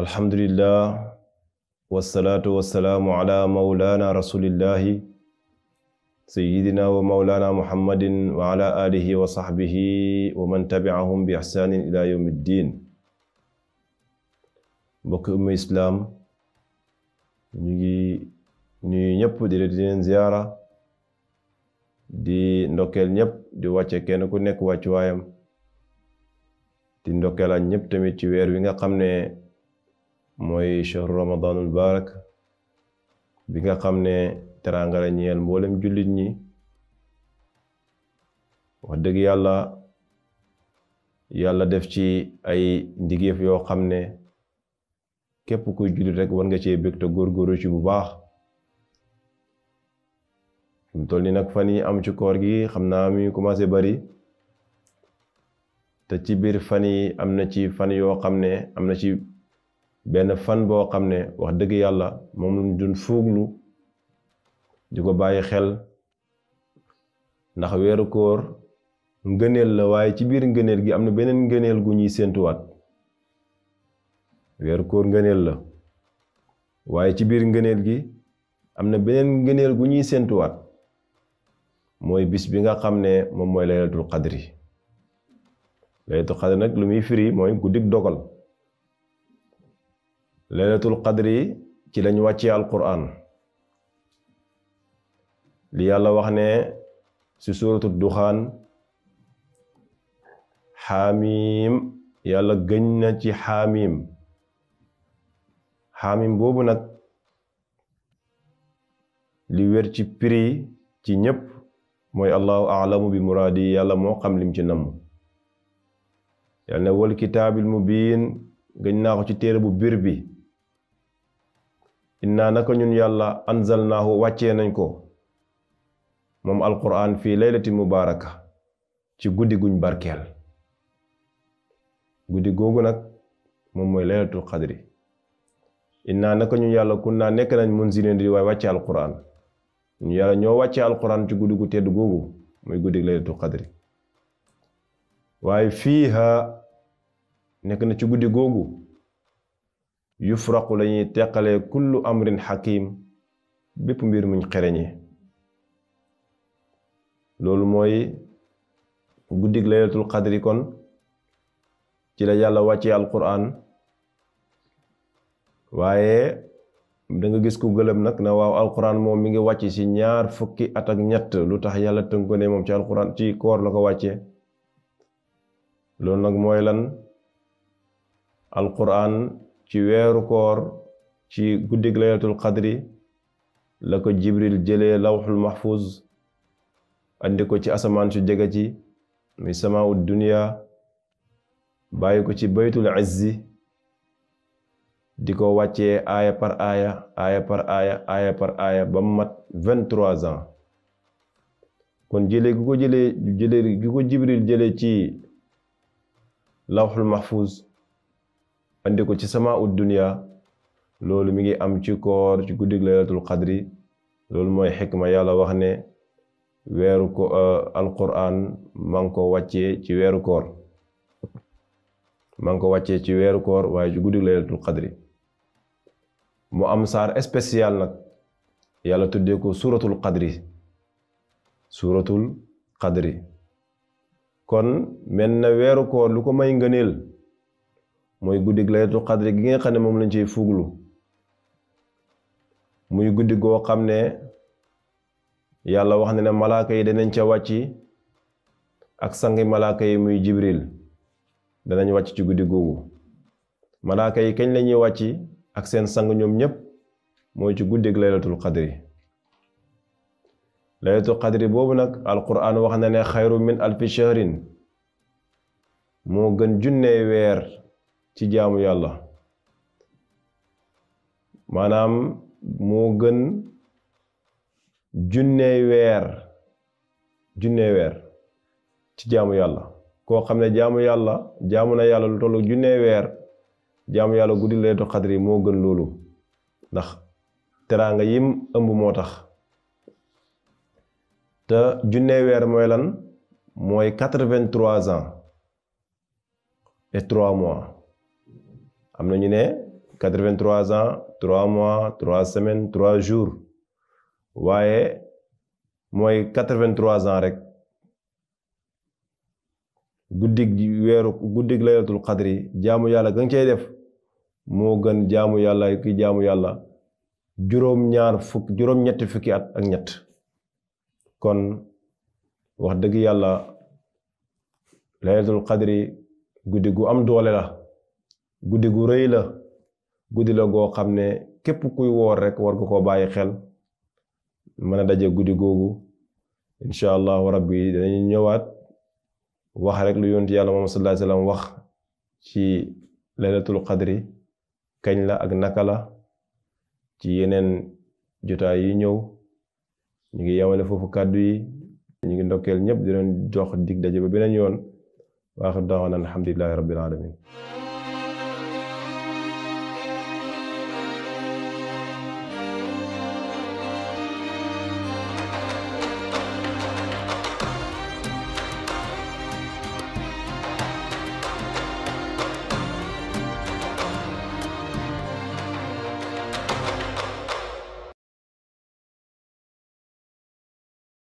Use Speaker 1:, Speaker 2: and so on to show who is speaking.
Speaker 1: alhamdulillah wassalatu wassalamu ala maulana rasulillahi sayyidina wa maulana muhammadin wa ala alihi wa sahbihi wa man tabi'ahum bi ihsanin ila yawmiddin. mbokk ummu islam ñu ngi nuyu ñëpp di leen ziyaara di ndokkeel ñëpp di wàcce kenn ku nekk wàccu waayam di ndokkeel ak ñëpp tamit ci weer wi nga xam ne mooy shahru ramadanul barak bi nga xam ne teraanga la ñeel mboolem jullit ñi. wax dëgg yàlla def ci ay ndigeef yoo xam ne képp kuy jullit rek war nga cee bég te góorgóorlu ci bu baax. mu toll ni nag fan yi am ci koor gi xam naa mi commencé bari te ci biir fan yi am na ci fan yoo xam ne am na ci benn fan boo xam ne wax dëgg yàlla moom luñ dun fuuglu di ko bàyyi xel, ndax weeru koor ngëneel la waaye ci biir ngëneel gi am na beneen ngëneel gu ñuy séentuwaat. weeru koor ngëneel la waaye ci biir ngëneel gi am na beneen ngëneel gu ñuy séentuwaat, mooy bis bi nga xam ne moom mooy laylatul qadri. laylatul qadri nag lu muy firi mooy guddik dogal. laylatul qadri ci lañ wàccee alquran li yàlla wax ne ci suuratu duxaan xaamim, yàlla gëñ na ci xaamim. xaamim boobu nag li wér ci prix ci ñépp mooy allahu a'lamu bi muraadi, yàlla moo xam lim ci namm. yàlla ne wal kitaabil mubiin, gëñ naa ko ci téere bu bir bi. inna naka ñun yàlla anzalnaahu wàccee nañ ko moom alquran fii laylati mubaaraka, ci guddi guñ barkeel. guddi googu nag moom mooy laylatul qadri. inna naka ñun yàlla kunna nekk nañ munzilin di waaye wàcce alquran. ñu yàlla ñoo wàcce alquran ci guddi gu tedd googu mooy guddi laylatul qadri. waaye fiiha nekk na ci guddi googu yufraqu lañuy teqalee kullu amrin hakim, bépp mbir muñ xereñe. loolu mooy guddig laylatul qadri. kon ci la yàlla wàccee alquran. waaye da nga gis ku gëlëm nag na waaw alquran moom mi ngi wàcc ci 2 fukki at ak ñett, lu tax yàlla tënko ne moom ci alquran ci koor la ko wàccee. loolu nag mooy lan? alquran ci weeru koor ci guddig laylatul qadri la ko jibril jëlee lawxul mahfuz andi ko ci asamaan su jege ci muy samaa'ud dunya, bàyyi ko ci baytul izzi di ko wàccee aaya par aaya ba mat 23 ans. kon jëlee gi ko jibril jëlee ci lawxul mahfuz andi ko ci samaa'ud dunya, loolu mi ngi am ci koor ci guddig laylatul qadri. loolu mooy xikma yàlla wax ne weeru ko alquran maa ngi ko wàccee ci weeru koor. maa ngi ko wàccee ci weeru koor waaye ci guddig laylatul qadri. mu am saar spécial nag yàlla tuddee ko suratul qadri. suratul qadri kon mel na weeru koor lu ko may ngëneel mooy guddig laylatul qadri gi nga xam ne moom lañ ciy fuglu. muy guddi goo xam ne yàlla wax na ne malaaka yi danañ ca wàcc ak sangi malaaka yi muy jibril danañ wàcc ci guddi googu. malaaka yi kañ lañuy wàcc ak seen sang ñoom ñépp mooy ci guddig laylatul qadri. laylatul qadri boobu nag alquran wax na ne xayru min alfi shahrin, moo gën junney weer ci jaamu yàlla. maanaam moo gën junney weer ci jaamu yàlla. koo xam ne jaamu na yàlla lu tollu junney weer, jaamu yàlla guddi laylatul qadri moo gën loolu, ndax teraanga yim ëmb moo tax. te junney weer mooy lan? mooy 83 ans et 3 mois. am na ñu ne 83 ans 3 mois 3 semaines 3 jours waaye mooy 83 ans rek guddig laylatul qadri jaamu yàlla ga nga cey def moo gën jaamu yàlla ki jaamu yàlla juróom-ñetti fukki at ak ñett kon wax dëgg yàlla laylatul qadri guddi gu am doole la guddi gu rëy la guddi la goo xam ne képp kuy woor rek war nga koo bàyyi xel mën a daje guddi googu incha allahu rabbi danañu ñëwaat wax rek lu yonent yàlla moom sallallahu alayhi wasallam wax ci laylatul qadri kañ la ak naka la ci yeneen jotaay yi ñëw ñu ngi yamale foofu kàddu yi ñu ngi ndokkeel ñëpp di leen jox dig daje ba beneen yoon waaxir daawana alhamdulillahi rabbil alamin